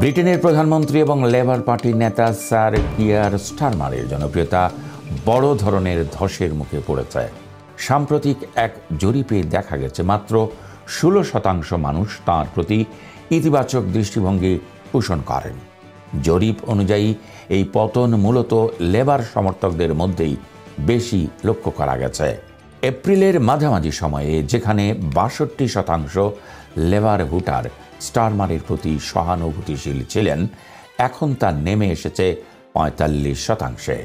ব্রিটেনের প্রধানমন্ত্রী এবং লেবার পার্টির নেতা স্যার কিয়ার স্টারমারের জনপ্রিয়তা বড় ধরনের ধসের মুখে পড়েছে। সাম্প্রতিক এক জরিপে দেখা গেছে মাত্র 16% মানুষ তাঁর প্রতি ইতিবাচক দৃষ্টিভঙ্গি পোষণ করেন। জরিপ অনুযায়ী এই পতন মূলত লেবার সমর্থকদের মধ্যেই বেশি লক্ষ্য করা গেছে। এপ্রিলের মাঝামাঝি সময়ে যেখানে 62% লেবার ভোটার স্টারমারের প্রতি সহানুভূতিশীল ছিলেন, এখন তা নেমে এসেছে 45%।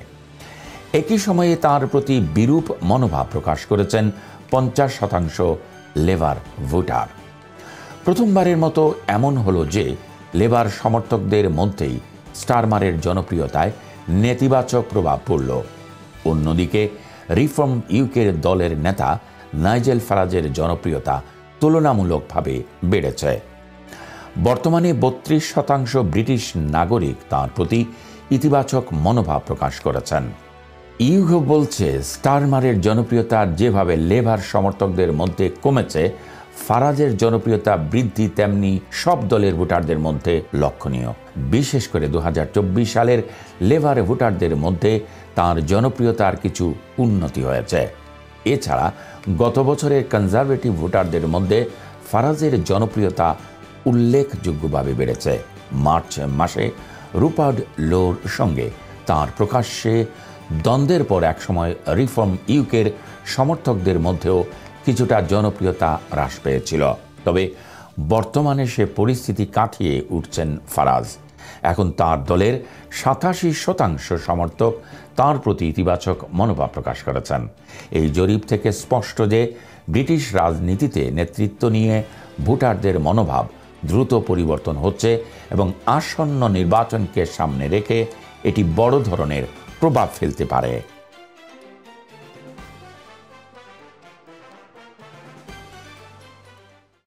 একই সময়ে তার প্রতি বিরূপ মনোভাব প্রকাশ করেছেন 50% লেবার ভোটার। প্রথমবারের মতো এমন হলো যে লেবার সমর্থকদের মধ্যেই স্টারমারের জনপ্রিয়তায় নেতিবাচক প্রভাব পড়ল। অন্যদিকে রিফর্ম ইউকের দলের নেতা নাইজেল ফারাজের জনপ্রিয়তা তুলনামূলকভাবে বেড়েছে। বর্তমানে 32% ব্রিটিশ নাগরিক তাঁর প্রতি ইতিবাচক মনোভাব প্রকাশ করেছেন। ইউগো বলছে, স্টারমারের জনপ্রিয়তা যেভাবে লেবার সমর্থকদের মধ্যে কমেছে, ফারাজের জনপ্রিয়তা বৃদ্ধি তেমনি সব দলের ভোটারদের মধ্যে লক্ষণীয়। বিশেষ করে 2024 সালের লেবার ভোটারদের মধ্যে তাঁর জনপ্রিয়তার কিছু উন্নতি হয়েছে। এছাড়া গত বছরের কনজারভেটিভ ভোটারদের মধ্যে ফারাজের জনপ্রিয়তা উল্লেখযোগ্যভাবে বেড়েছে। মার্চ মাসে রুপার্ড লোর সঙ্গে তাঁর প্রকাশ্যে দ্বন্দ্বের পর একসময় রিফর্ম ইউকের সমর্থকদের মধ্যেও কিছুটা জনপ্রিয়তা হ্রাস পেয়েছিল। তবে বর্তমানে সে পরিস্থিতি কাটিয়ে উঠছেন ফারাজ। এখন তার দলের 87% সমর্থক তাঁর প্রতি ইতিবাচক মনোভাব প্রকাশ করেছেন। এই জরিপ থেকে স্পষ্ট যে ব্রিটিশ রাজনীতিতে নেতৃত্ব নিয়ে ভোটারদের মনোভাব দ্রুত পরিবর্তন হচ্ছে এবং আসন্ন নির্বাচনকে সামনে রেখে এটি বড় ধরনের প্রভাব ফেলতে পারে।